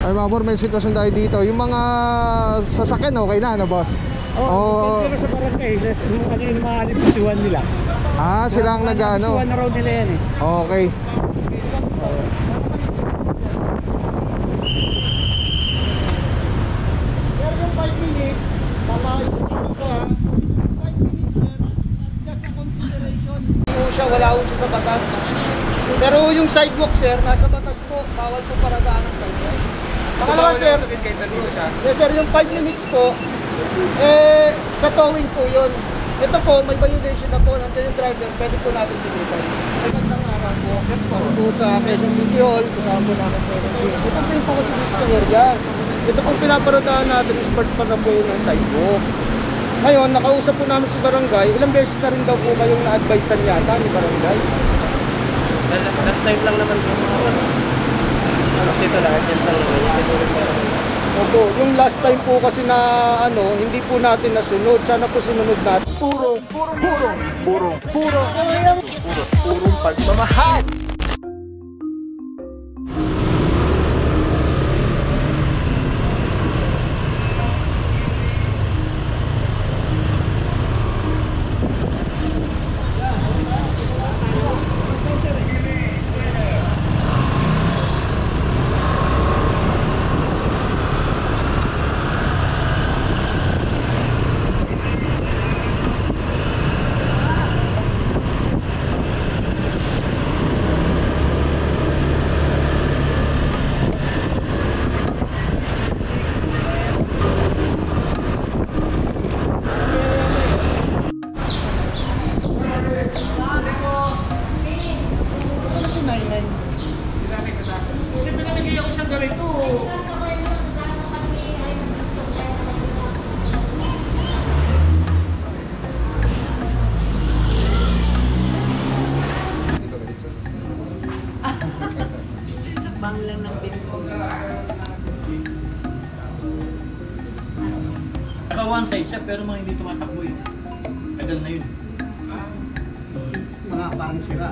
Ay mga bor, may sitwasyon tayo dito. Yung mga sasakyan okay na, ano boss? Oo, oh, sa barangay. Ano yung mga alipisuan nila. Ah, sila ang nag-ano. Alipisuan na raw nila yan eh. Okay. Pero yung 5 minutes, papayag ko ha. 5 minutes sir, just a consideration. Po siya, wala po siya sa batas. Pero yung sidewalk sir, nasa batas po, bawal po paradaan ng sidewalk. Pangalawa sir, yes sir, yung 5 minutes po, sa towing po yun. Ito po, may violation na po, nandiyan yung driver, pwede po natin sinitan. Magandang araw po. Yes po. Po sa Quezon City Hall, kasama po namin sa Quezon City. Ito po yung po kasi dito sa area. Ito pong pinaparodahan natin, start pa na po yun ng sidewalk. Ngayon, nakausap po namin si barangay, ilang beses na rin daw po kayong na-advisean yata ni barangay. Last time lang naman po. Kasi ito lahat yan sa Opo, yung last time po kasi na hindi po natin nasunod. Sana po sinunod natin. Purong pagmamahal. Bang lang ng bimbo. Naka one side siya pero mga hindi tumatakbo eh. Tagal na yun. Mga parang sira.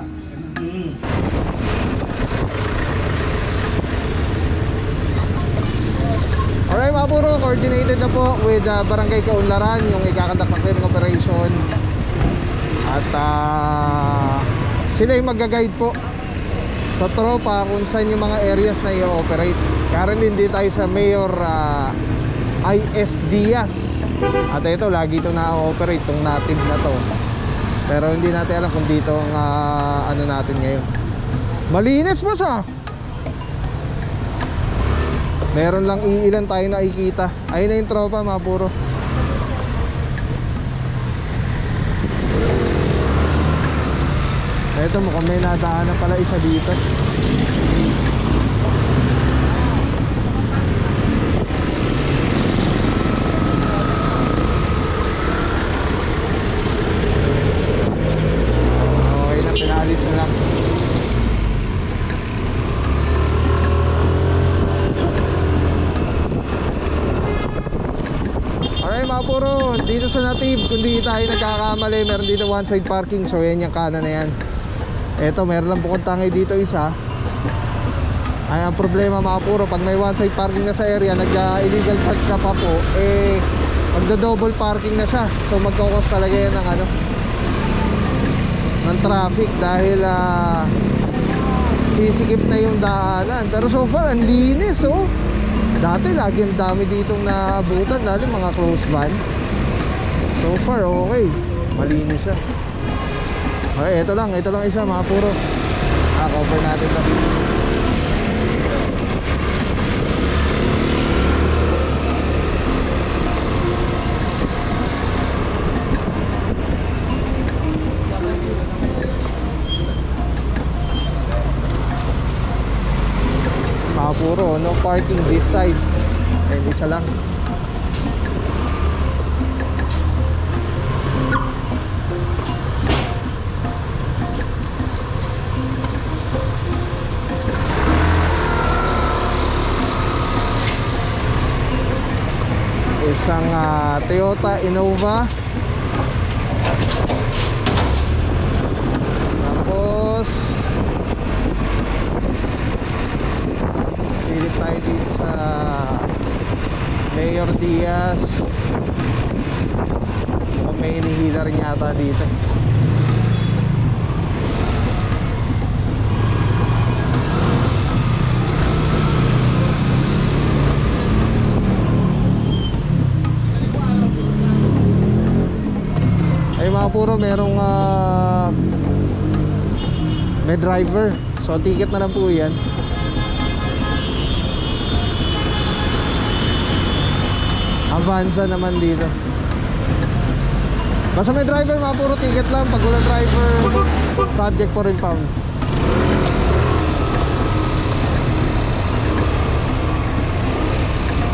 Alright mga puro, coordinated na po with Barangay Kaunlaran yung ikakandak na clearing operation. At sila yung mag-guide po sa tropa kung saan yung mga areas na i-operate. Currently hindi tayo sa Mayor I.S. Diaz. At ito, lagi ito na-operate, itong native na to. Pero hindi natin alam kung dito ang ano natin ngayon. Malinis boss ah. Meron lang iilan tayo nakikita. Ayun na yung tropa mga puro. Eto, mukhang may nadaanan pala isa dito. Okay na, pinalis na lang. Alright mga puro, dito sa native, kung di tayo nagkakamali, meron dito one side parking. So yan yung kanan na yan. Eto, meron lang bukod tangay dito isa. Ay, ang problema mga puro, pag may one side parking na sa area, nag-illegal park ka pa po, magda-double parking na siya. So magkukos talaga yan ng ng traffic dahil sisikip na yung daanan. Pero so far, ang linis oh. Dati lagi ang dami ditong naabutan, dati mga close van. So far, okay. Malinis siya. Okay, ito lang isa mga puro. Cover natin to. Mga puro, no parking this side. Ayun, isa lang. Isang Toyota Innova. Tapos silip tayo dito sa Mayor Diaz. Mukhang may hinihila rin yata dito. Ay mga puro, merong may driver. So ticket na lang po yan. Avanza naman dito. Basta may driver, mga puro ticket lang. Pag wala driver, subject for impound.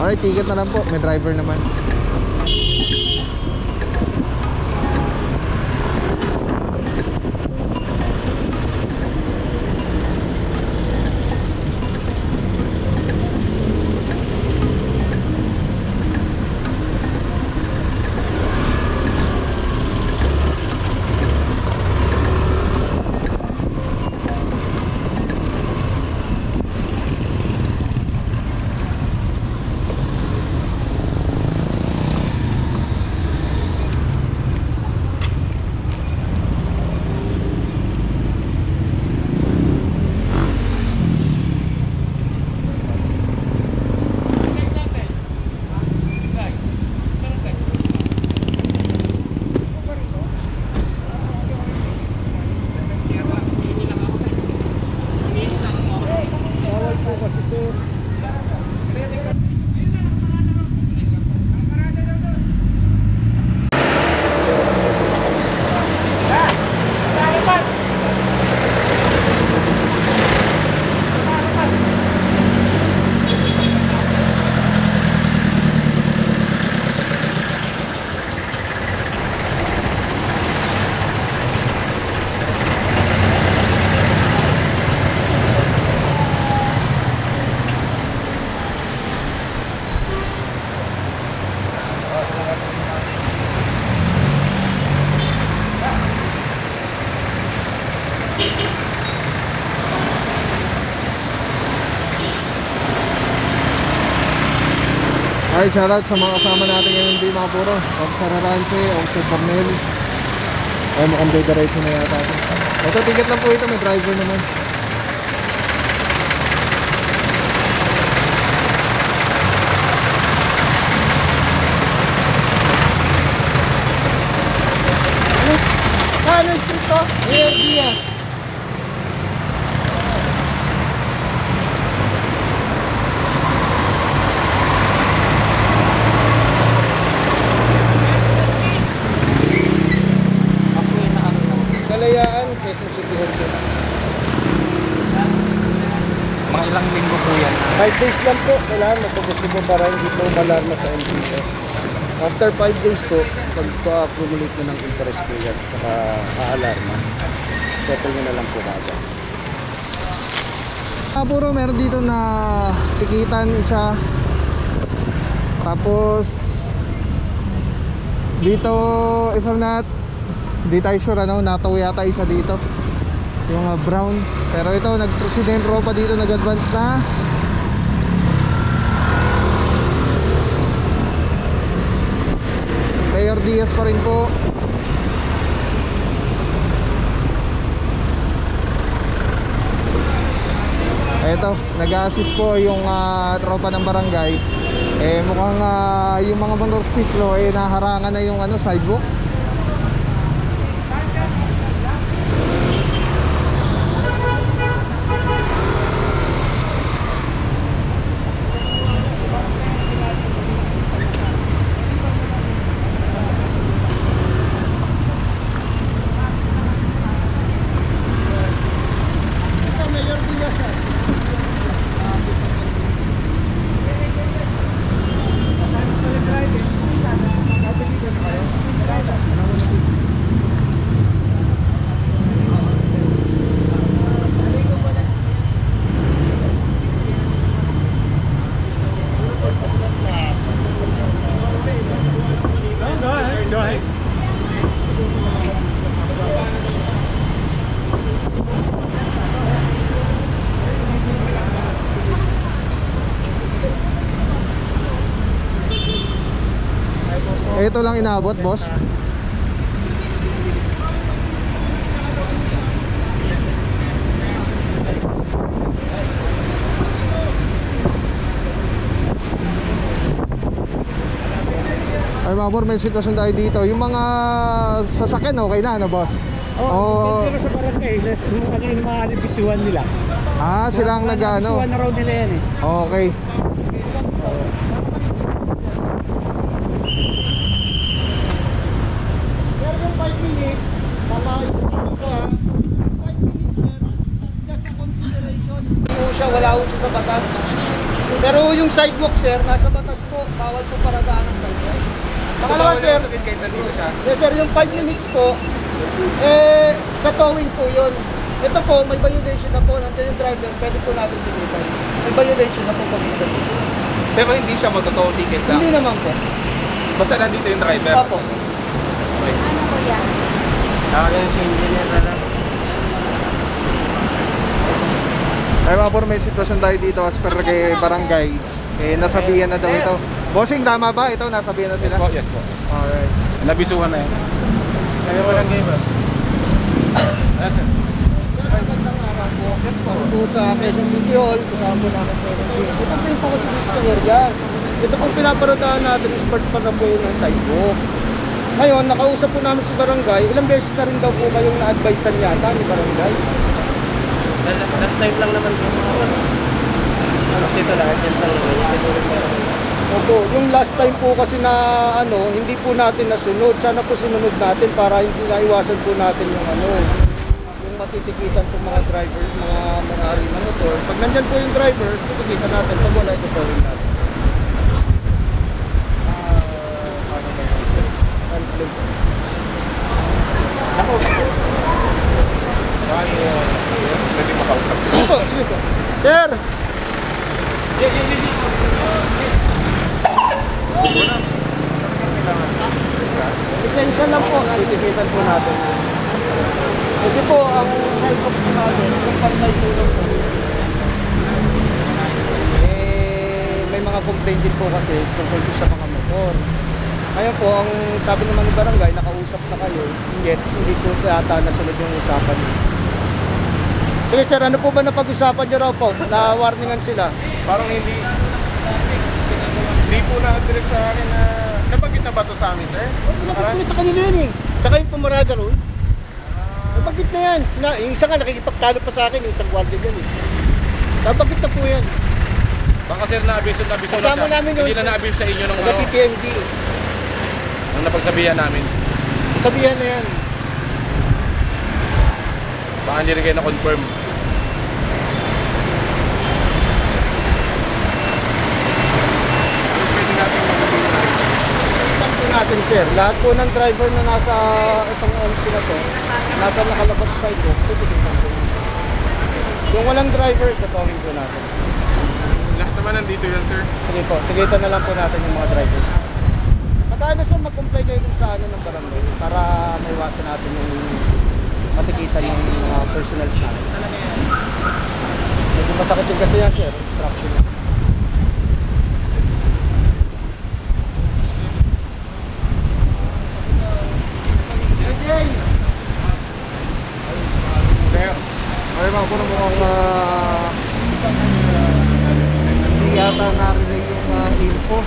Alright, ticket na lang po. May driver naman. Alright, shoutout sa mga kasama natin ngayon din mga puro. Officer Arance, Officer Cornel. Ay, mukhang diretso na yata ito. Ito, ticket lang po ito, may driver naman. Ano street to? Mayor Diaz. Kalayaan, Quezon City Hall. Mga ilang linggo po yan. 5 days lang po, kailangan magpapos mo pa rin dito malarma sa MPO. After 5 days po, pag-accumulate na ng interest po yan, saka aalarma. Settle nyo na lang po kagad. Puro meron dito na tikitan isa. Tapos dito, if I'm not, di tayo sure ano, nataw yata isa dito. Yung brown. Pero ito, nag-president ropa dito, nag-advance na. Mayor Diaz pa rin po. Eto, nag-assist po yung tropa ng barangay. Mukhang yung mga motorsiklo naharangan na yung sidewalk. Ito, Mayor Diaz ah. Go ahead. Ito lang inabot, boss. Ay mabor, may sitwasyon tayo dito. Yung mga sasakyan okay na, ano boss? Oo, dito sa barangay, yung ano yung mga bisuan nila. Ah, sila ang nag-ano. Bisuan na raw nila yan eh. Okay. Pero yung 5 minutes, ano ko ha, 5 minutes sir, that's just a consideration. Po siya, wala po siya sa batas. Pero yung sidewalk sir, nasa batas po, bawal po paradaan ng sidewalk. Pangalawa sir, yes sir, yung 5 minutes po, sa towing po yun. Ito po, may violation na po, nandiyan yung driver, pwede po natin sinipan. May violation na po pag ito. Pero hindi siya magtotoo ticket lang. Hindi naman po. Basta nandito yung driver. Opo. Yung si engineer na lang. Ay mabor, may sitwasyon tayo dito as per kay barangay. Nasabihan na daw ito. Bossing, tama ba? Ito, nasabihan na sila? Yes po. Alright. Nabisuhan na yan. Kaya walang game ba? Sir. Magandang araw po. Yes po. Po sa Quezon City Hall, kasama po namin sa Quezon City. Ito po yung pakasulit sa area. Ito po pinaparodahan natin, expert pa na po yun ng sidewalk. Ngayon, nakausap po namin si barangay. Ilang beses na rin daw po kayong na-advisean yata ni barangay. Last time lang naman po. Kasi ito lahat yan sa Opo, yung last time po kasi na hindi po natin nasunod. Sana po sinunod natin para hindi naiwasan po natin yung yung matitikitan po mga driver, mga may-ari ng motor. Pag nandyan po yung driver, titikitan natin. Pag wala, ito po rin natin. Ako. Pwede makausap. Sige po, sige po. Sir! Essential lang po, titikitan po natin. Kasi po, ang sidewalk po natin, yung pantay po lang po. May mga complaint din po kasi tungkol po sa mga motor. Ngayon po, ang sabi naman ng barangay, nakausap na kayo, yet hindi po yata nasunod yung usapan niyo. Sige sir, ano po ba napag-usapan niyo raw po? Na-warningan sila? Parang hindi po na-address sa akin na nabanggit na ba ito sa amin, sir? Nabanggit sa kanila yun eh. Tsaka yung pumaraga ron. Nabanggit na yan. Yung isa nga nakikipagtalo pa sa akin, yung isang guardia yan eh. Nabanggit na po yan. Baka sir, na-abiso na Kasama siya. namin yun. Hindi na na-abiso sa inyo ng PPMD. Ang napagsabihan namin. Sabihan na yan. Baka hindi rin kayo na-confirm. Natin sir, lahat po ng driver na nasa itong MC na to, nasa nakalabas sa sidewalk, titikitan po. Yung walang driver, tatawin po natin. Lahat naman nandito yan, sir. Sige po, tikitan na lang po natin yung mga driver. Magkano sir, mag-comply kayo dun sa ng barangay para maiwasan natin yung matikitan yung mga personals natin. Medyo masakit yung kasi yan sir, instruction yan. Sir, ay mabor, mukhang hindi yata narinig yung info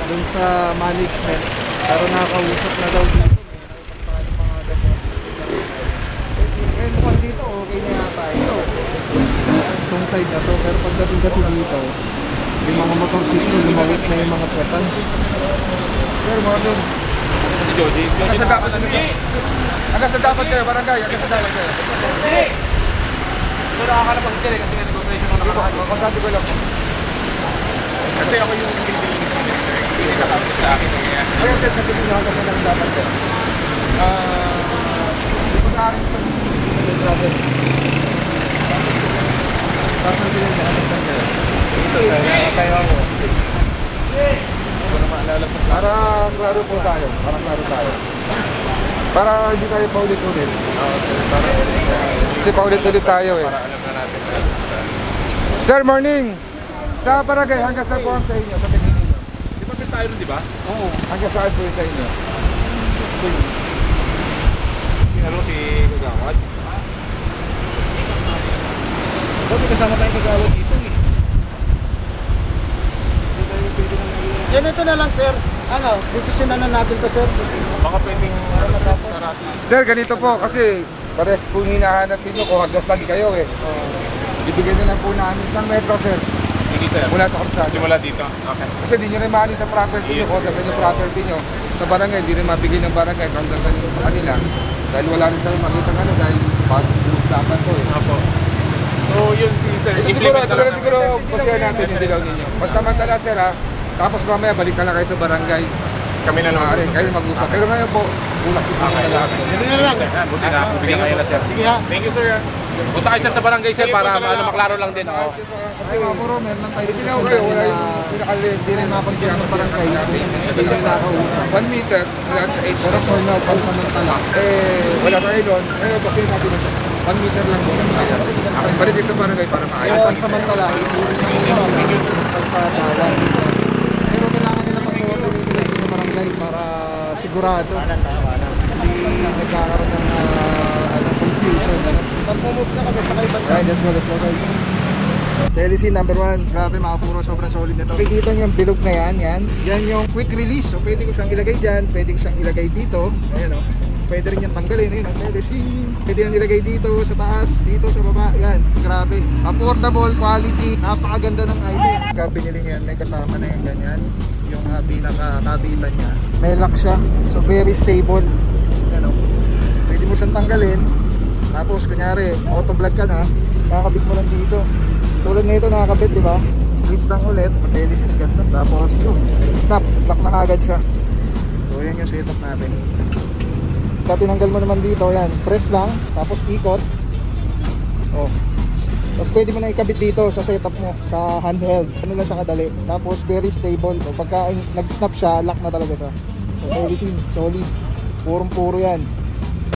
dun sa management. Pero nakausap na daw dito. Eh, mukhang dito okay na yata ito. Itong side na to. Pero pagdating kasi dito, yung mga motorsiklo, lumawit na yung mga twetan. Sir, morning. Si Joji. Hanggang sa dapat Hanggang sa dapat kayo, barangay. Hanggang sa dapat kayo. Ito nakakalapag sila kasi nga nag-operation ng nakakahan. Kasabi ko lang. Kasi ako yung hindi nakakapit sa akin. Kaya sir, sabi ko hanggang sa dapat kayo. Hindi ko nakarin pa yung traffic. Tapos din yung Dito, kaya ako. para klaro po tayo. Para klaro tayo. Para hindi tayo paulit-ulit. Kasi paulit-ulit tayo eh. Para alam na natin. Sir, morning! Sa barangay, hanggang sa form sa inyo, sa tingin ninyo. Di papel tayo rin, di ba? Oo. Hanggang saan po yun sa inyo? Tinalo si Kagawad. Sabi kasama tayong Kagawad dito eh. Ganito na lang, sir. Ano, desisyonan na natin to, sir. Baka pwedeng karati. Sir, ganito po kasi pares po hinahanap ninyo kung hanggang saan kayo eh. Ibigay na lang po namin isang metro, sir. Sige sir. Mula sa kalsada. Simula dito. Okay. Kasi di nyo rin mahalin sa property nyo, kung hanggang saan yung property nyo. Sa barangay, di rin mabigay ng barangay kung hanggang saan sa kanila. Dahil wala rin tayo makita ng ano, dahil dapat to eh. Apo. So yun si sir. Ito siguro, ito na siguro pasya natin yung dilaw ninyo. Basta mantala, sir ha. Tapos mamaya balik na lang kayo sa barangay. Kami na lang. Kayo mag-usap. Pero ngayon po, ulas po na lahat. Ganito na lang. Buti na. Bigyan kayo na sir. Sige ha. Thank you sir. Punta kayo sir sa barangay sir para maklaro lang din. Oo. Kasi mga bro, meron lang tayo Hindi na kayo, wala yung pinakalit. hindi rin mapansin ng barangay. Hindi lang nakausap. 1 meter mula sa H. Pero for now, pansamantala. Wala tayo doon. Ngayon, kasi natin 1 meter lang muna. Tapos balik kayo sa barangay para Yung maayos. pansamantala, hindi rin kalsada, 1 meter. Pero kailangan nila pag-coordinate ng barangay para sigurado. Hindi nagkakaroon ng confusion. Pag-move na kami sa kaiban. Alright, let's go guys. Telecine number 1. Grabe mga puro, sobrang solid nito. Nakikita niyo yung bilog na yan, yan yung quick release. So pwede ko siyang ilagay dyan, pwede ko siyang ilagay dito. Ayan o. Pwede rin yan tanggalin, ayun ang telecine. Pwede yan ilagay dito, sa taas, dito, sa baba. Yan, grabe. Affordable, quality, napakaganda ng item. Pagka binili niya yan, may kasama na yung ganyan. Yung pinaka-kabitan niya. May lock siya, so very stable. Yan o. Pwede mo siyang tanggalin. Tapos kunyari, auto vlog ka na, nakakabit mo lang dito. Tulad na ito nakakabit, di ba? Twist lang ulit, matelis ang ganda. Tapos yun, snap, lock na agad siya. So yan yung setup natin. Pag tinanggal mo naman dito, yan, press lang, tapos ikot. Oh. Tapos pwede mo na ikabit dito sa setup mo, sa handheld. Ano lang siya kadali. Tapos very stable. So pagka nag-snap siya, lock na talaga siya. So everything, solid. Purong-puro yan.